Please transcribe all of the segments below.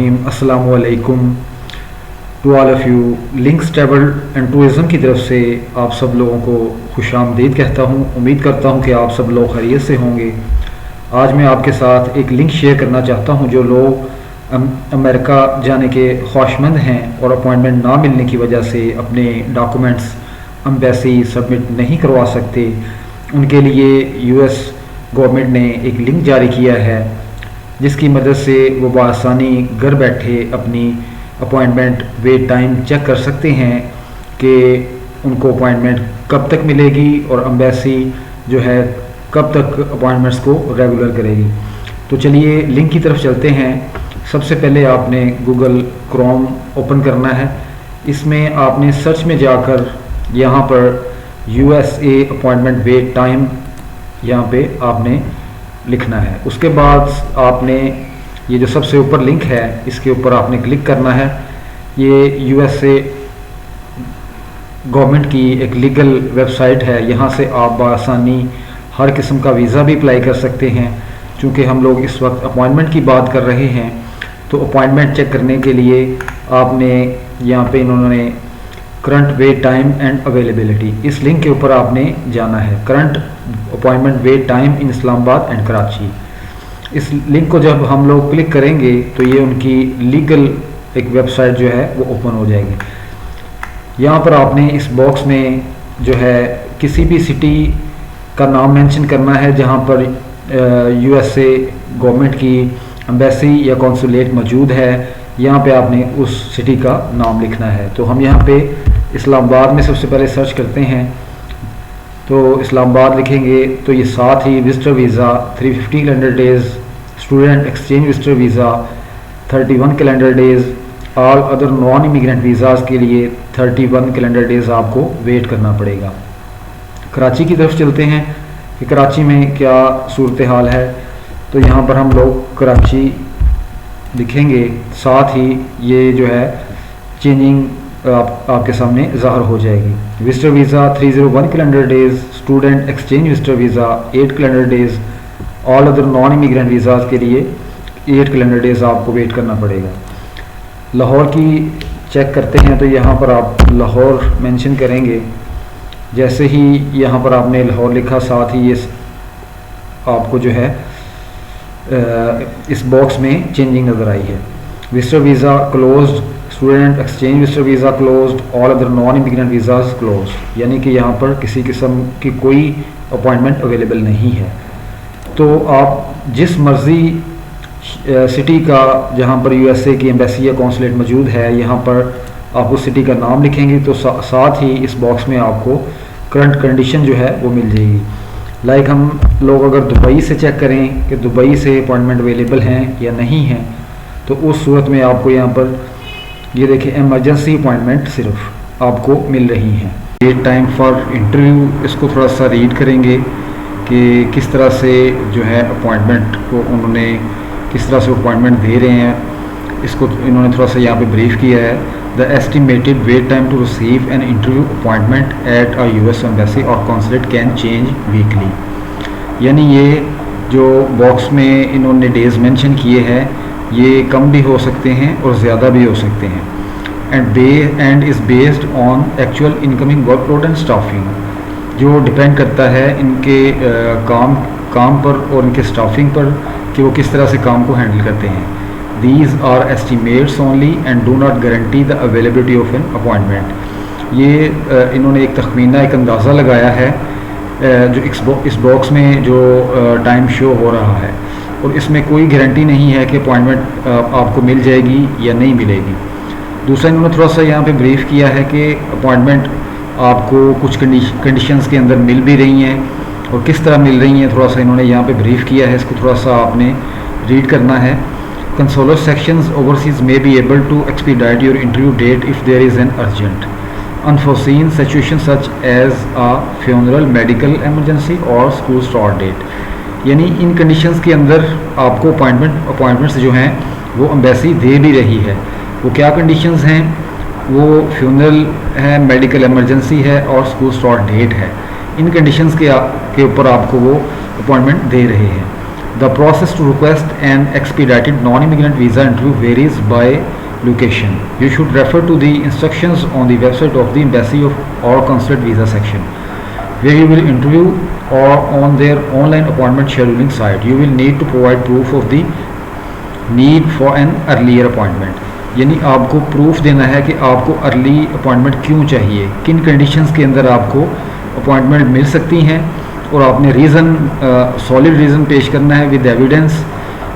रहीम। अस्सलामु अलैकुम to all of you. Links travel and tourism की तरफ से आप सब लोगों को खुशामदीद कहता हूँ। उम्मीद करता हूँ कि आप सब लोग खैरियत से होंगे। आज मैं आपके साथ एक लिंक शेयर करना चाहता हूँ। जो लोग अमेरिका जाने के ख्वाहिशमंद हैं और अपॉइंटमेंट ना मिलने की वजह से अपने डॉक्यूमेंट्स एम्बेसी सबमिट नहीं करवा सकते, उनके लिए यूएस गवर्नमेंट ने एक लिंक जारी किया है जिसकी मदद से वो बआसानी घर बैठे अपनी अपॉइंटमेंट वेट टाइम चेक कर सकते हैं कि उनको अपॉइंटमेंट कब तक मिलेगी और एम्बेसी जो है कब तक अपॉइंटमेंट्स को रेगुलर करेगी। तो चलिए लिंक की तरफ चलते हैं। सबसे पहले आपने गूगल क्रोम ओपन करना है। इसमें आपने सर्च में जाकर यहाँ पर USA अपॉइंटमेंट वेट टाइम यहाँ पे आपने लिखना है। उसके बाद आपने ये जो सबसे ऊपर लिंक है इसके ऊपर आपने क्लिक करना है। ये USA गवर्नमेंट की एक लीगल वेबसाइट है। यहाँ से आप बआसानी हर किस्म का वीज़ा भी अप्लाई कर सकते हैं। चूँकि हम लोग इस वक्त अपॉइंटमेंट की बात कर रहे हैं तो अपॉइंटमेंट चेक करने के लिए आपने यहाँ पे इन्होंने current wait time and availability, इस लिंक के ऊपर आपने जाना है। Current appointment wait time in Islamabad and Karachi. इस लिंक को जब हम लोग क्लिक करेंगे तो ये उनकी लीगल एक वेबसाइट जो है वो ओपन हो जाएगी। यहाँ पर आपने इस बॉक्स में जो है किसी भी सिटी का नाम मेंशन करना है जहाँ पर USA गवर्नमेंट की एम्बेसी या कॉन्सुलेट मौजूद है। यहाँ पे आपने उस सिटी का नाम लिखना है। तो हम यहाँ पे इस्लामाबाद में सबसे पहले सर्च करते हैं। तो इस्लामाबाद लिखेंगे तो ये साथ ही visitor visa 350 calendar days, student exchange visitor visa 31 calendar days, all other non immigrant visas के लिए 31 कैलेंडर डेज़ आपको वेट करना पड़ेगा। कराची की तरफ चलते हैं कि कराची में क्या सूरत हाल है। तो यहाँ पर हम लोग कराची लिखेंगे, साथ ही ये जो है चेंजिंग आपके सामने ज़ाहिर हो जाएगी। Visitor visa 301 calendar days, student exchange visitor visa 8 calendar days, all other non immigrant visas के लिए 8 कैलेंडर डेज़ आपको वेट करना पड़ेगा। लाहौर की चेक करते हैं तो यहाँ पर आप लाहौर मेंशन करेंगे। जैसे ही यहाँ पर आपने लाहौर लिखा, साथ ही ये आपको जो है इस बॉक्स में चेंजिंग नज़र आई है। Visitor visa closed, student exchange visitor visa closed, all other non immigrant visas closed, यानी कि यहाँ पर किसी किस्म की कोई अपॉइंटमेंट अवेलेबल नहीं है। तो आप जिस मर्ज़ी सिटी का जहाँ पर USA की एम्बेसी या कॉन्सुलेट मौजूद है, यहाँ पर आप उस सिटी का नाम लिखेंगे तो साथ ही इस बॉक्स में आपको करंट कंडीशन जो है वो मिल जाएगी। लाइक हम लोग अगर दुबई से चेक करें कि दुबई से अपॉइंटमेंट अवेलेबल हैं या नहीं हैं, तो उस सूरत में आपको यहाँ पर ये देखिए इमरजेंसी अपॉइंटमेंट सिर्फ आपको मिल रही हैं। डेट टाइम फॉर इंटरव्यू, इसको थोड़ा सा रीड करेंगे कि किस तरह से जो है अपॉइंटमेंट को उन्होंने किस तरह से अपॉइंटमेंट दे रहे हैं। इसको इन्होंने थोड़ा सा यहाँ पे ब्रीफ किया है। The estimated wait time to receive an interview appointment at a US embassy और कॉन्सुलेट कैन चेंज वीकली। यानी ये जो बॉक्स में इन्होंने डेज़ मेंशन किए हैं ये कम भी हो सकते हैं और ज़्यादा भी हो सकते हैं। And is based on actual incoming workload and staffing, जो डिपेंड करता है इनके काम पर और इनके स्टाफिंग पर कि वो किस तरह से काम को हैंडल करते हैं। These are estimates only and do not guarantee the availability of an appointment। ये इन्होंने एक तखमीना, एक अंदाज़ा लगाया है जो इस बॉक्स में जो टाइम शो हो रहा है, और इसमें कोई गारंटी नहीं है कि अपॉइंटमेंट आपको मिल जाएगी या नहीं मिलेगी। दूसरा इन्होंने थोड़ा सा यहाँ पे ब्रीफ किया है कि अपॉइंटमेंट आपको कुछ कंडीशंस के अंदर मिल भी रही हैं और किस तरह मिल रही हैं, थोड़ा सा इन्होंने यहाँ पे ब्रीफ किया है। इसको थोड़ा सा आपने रीड करना है। Consular sections overseas may be able to expedite your interview date if there is an urgent, unforeseen situation such as a funeral, medical emergency or school start date। यानी इन कंडीशंस के अंदर आपको अपॉइंटमेंट्स जो हैं वो embassy दे भी रही है। वो क्या कंडीशंस हैं? वो फ्यूनरल है, मेडिकल इमरजेंसी है और स्कूल स्टार्ट डेट है। इन कंडीशंस के ऊपर आपको वो अपॉइंटमेंट दे रहे हैं। The process to request an expedited non-immigrant visa interview varies by location. You should refer to the instructions on the website of the embassy or consulate visa section, where you will interview, or on their online appointment scheduling site. You will need to provide proof of the need for an earlier appointment. यानी आपको proof देना है कि आपको early appointment क्यों चाहिए, किन conditions के अंदर आपको अपॉइंटमेंट मिल सकती हैं, और आपने रीज़न, सॉलिड रीज़न पेश करना है विद एविडेंस,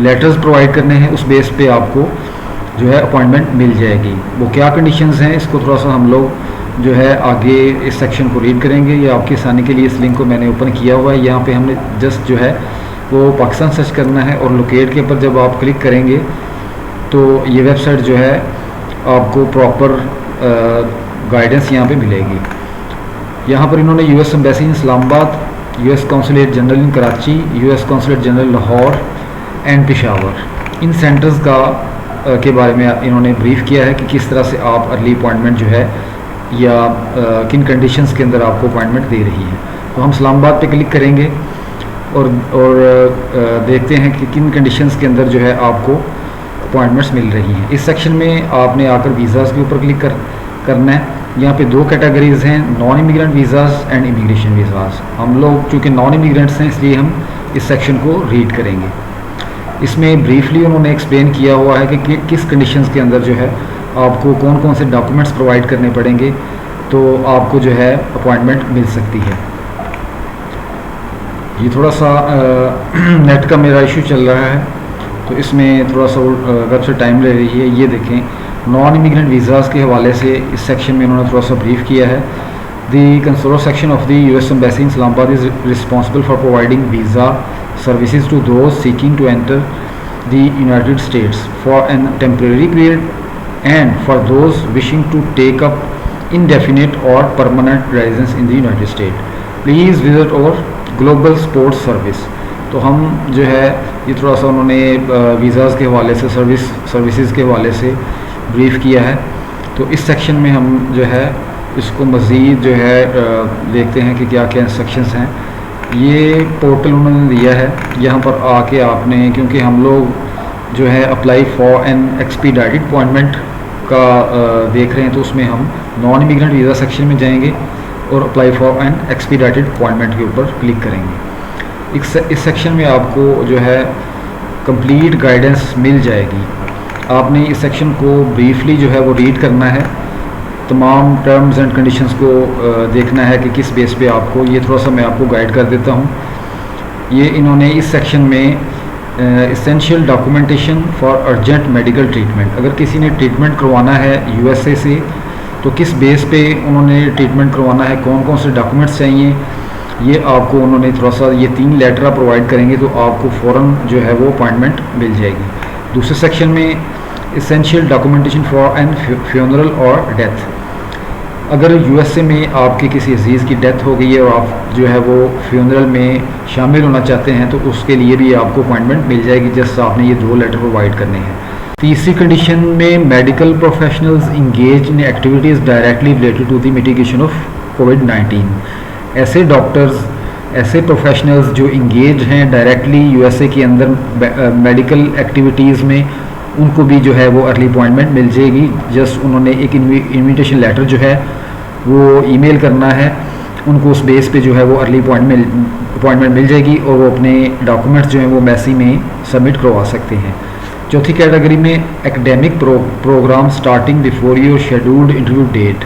लेटर्स प्रोवाइड करने हैं, उस बेस पे आपको जो है अपॉइंटमेंट मिल जाएगी। वो क्या कंडीशंस हैं, इसको थोड़ा सा हम लोग जो है आगे इस सेक्शन को रीड करेंगे। ये आपकी आसानी के लिए इस लिंक को मैंने ओपन किया हुआ है। यहाँ पे हमने जस्ट जो है वो पाकिस्तान सर्च करना है, और लोकेट के ऊपर जब आप क्लिक करेंगे तो ये वेबसाइट जो है आपको प्रॉपर गाइडेंस यहाँ पे मिलेगी। यहाँ पर इन्होंने US embassy in Islamabad, US consulate general in Karachi, US consulate general Lahore and Peshawar, in centres का के बारे में इन्होंने ब्रीफ किया है कि किस तरह से आप अर्ली अपॉइंटमेंट जो है या किन कंडीशंस के अंदर आपको अपॉइंटमेंट दे रही है। तो हम इस्लामाबाद पे क्लिक करेंगे और देखते हैं कि किन कंडीशंस के अंदर जो है आपको अपॉइंटमेंट्स मिल रही हैं। इस सेक्शन में आपने आकर वीज़ाज़ के ऊपर क्लिक करना है। यहाँ पे दो कैटेगरीज़ हैं, non immigrant visas and immigration visas. हम लोग चूँकि नॉन इमिग्रेंट्स हैं इसलिए हम इस सेक्शन को रीड करेंगे। इसमें ब्रीफली उन्होंने एक्सप्लेन किया हुआ है कि किस कंडीशंस के अंदर जो है आपको कौन कौन से डॉक्यूमेंट्स प्रोवाइड करने पड़ेंगे तो आपको जो है अपॉइंटमेंट मिल सकती है। ये थोड़ा सा नेट का मेरा इशू चल रहा है तो इसमें थोड़ा सा वेबसाइट टाइम ले रही है। ये देखें, नॉन इमिग्रेंट वीज़ाज़ के हवाले से इस सेक्शन में उन्होंने थोड़ा सा ब्रीफ किया है। The consular section of the US embassy in Islamabad is responsible for providing visa services to those seeking to enter the United States for a temporary period and for those wishing to take up indefinite or permanent residence in the United States. Please visit our global sports service. तो हम जो है ये थोड़ा सा उन्होंने visas के हवाले से सर्विसेज के हवाले से ब्रीफ किया है। तो इस सेक्शन में हम जो है इसको मज़ीद जो है देखते हैं कि क्या क्या इंस्ट्रक्शंस हैं। ये पोर्टल उन्होंने दिया है, यहाँ पर आके आपने, क्योंकि हम लोग जो है अप्लाई फॉर एन एक्सपीडाइटेड अपॉइंटमेंट का देख रहे हैं, तो उसमें हम नॉन इमिग्रेंट वीज़ा सेक्शन में जाएंगे और अप्लाई फॉर एन एक्सपीडाइटेड अपॉइंटमेंट के ऊपर क्लिक करेंगे। इस सेक्शन में आपको जो है कंप्लीट गाइडेंस मिल जाएगी। आपने इस सेक्शन को ब्रीफली जो है वो रीड करना है, तमाम टर्म्स एंड कंडीशंस को देखना है कि किस बेस पे आपको, ये थोड़ा सा मैं आपको गाइड कर देता हूँ। ये इन्होंने इस सेक्शन में essential documentation for urgent medical treatment, अगर किसी ने ट्रीटमेंट करवाना है यूएसए से तो किस बेस पे उन्होंने ट्रीटमेंट करवाना है, कौन कौन से डॉक्यूमेंट्स चाहिए, ये आपको उन्होंने थोड़ा सा ये 3 लेटर आप प्रोवाइड करेंगे तो आपको फ़ौरन जो है वो अपॉइंटमेंट मिल जाएगी। दूसरे सेक्शन में essential documentation for an funeral और डेथ, अगर यूएसए में आपके किसी अजीज़ की डेथ हो गई है और आप जो है वो फ्यूनरल में शामिल होना चाहते हैं तो उसके लिए भी आपको अपॉइंटमेंट मिल जाएगी, जस्ट आपने ये 2 लेटर प्रोवाइड करने हैं। तीसरी कंडीशन में medical professionals engage in activities directly related to the mitigation of कोविड-19। ऐसे डॉक्टर्स, ऐसे प्रोफेशनल्स जो इंगेज हैं डायरेक्टली यूएसए के अंदर मेडिकल एक्टिविटीज़ में, उनको भी जो है वो अर्ली अपॉइंटमेंट मिल जाएगी। जस्ट उन्होंने एक इन्विटेशन लेटर जो है वो ईमेल करना है, उनको उस बेस पे जो है वो अर्ली अपॉइंटमेंट मिल जाएगी और वो अपने डॉक्यूमेंट्स जो हैं वो एम्बेसी में सबमिट करवा सकते हैं। चौथी कैटेगरी में academic program starting before your scheduled interview date,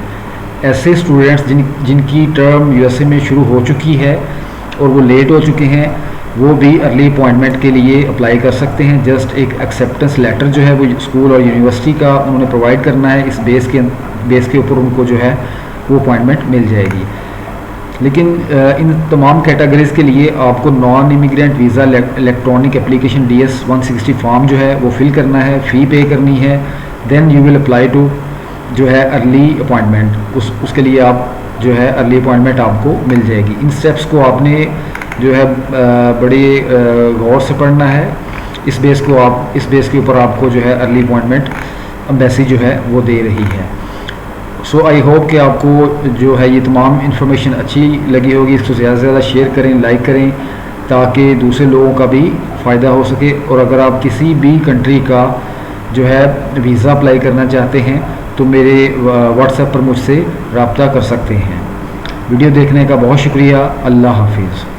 ऐसे स्टूडेंट्स जिनकी टर्म यूएसए में शुरू हो चुकी है और वो लेट हो चुके हैं, वो भी अर्ली अपॉइंटमेंट के लिए अप्लाई कर सकते हैं। जस्ट एक एक्सेप्टेंस लेटर जो है वो स्कूल और यूनिवर्सिटी का उन्होंने प्रोवाइड करना है, इस बेस के ऊपर उनको जो है वो अपॉइंटमेंट मिल जाएगी। लेकिन इन तमाम कैटेगरीज़ के लिए आपको non immigrant visa electronic application DS 160 form जो है वो फिल करना है, फ़ी पे करनी है, then you will apply to जो है अर्ली अपॉइंटमेंट। उसके लिए आप जो है अर्ली अपॉइंटमेंट आपको मिल जाएगी। इन स्टेप्स को आपने जो है बड़े गौर से पढ़ना है। इस बेस के ऊपर आपको जो है अर्ली अपॉइंटमेंट एम्बेसी जो है वो दे रही है। सो आई होप कि आपको जो है ये तमाम इन्फॉर्मेशन अच्छी लगी होगी। इसको ज़्यादा से ज़्यादा शेयर करें, लाइक करें, ताकि दूसरे लोगों का भी फ़ायदा हो सके। और अगर आप किसी भी कंट्री का जो है वीज़ा अप्लाई करना चाहते हैं तो मेरे व्हाट्सएप पर मुझसे रब्ता कर सकते हैं। वीडियो देखने का बहुत शुक्रिया। अल्लाह हाफिज़।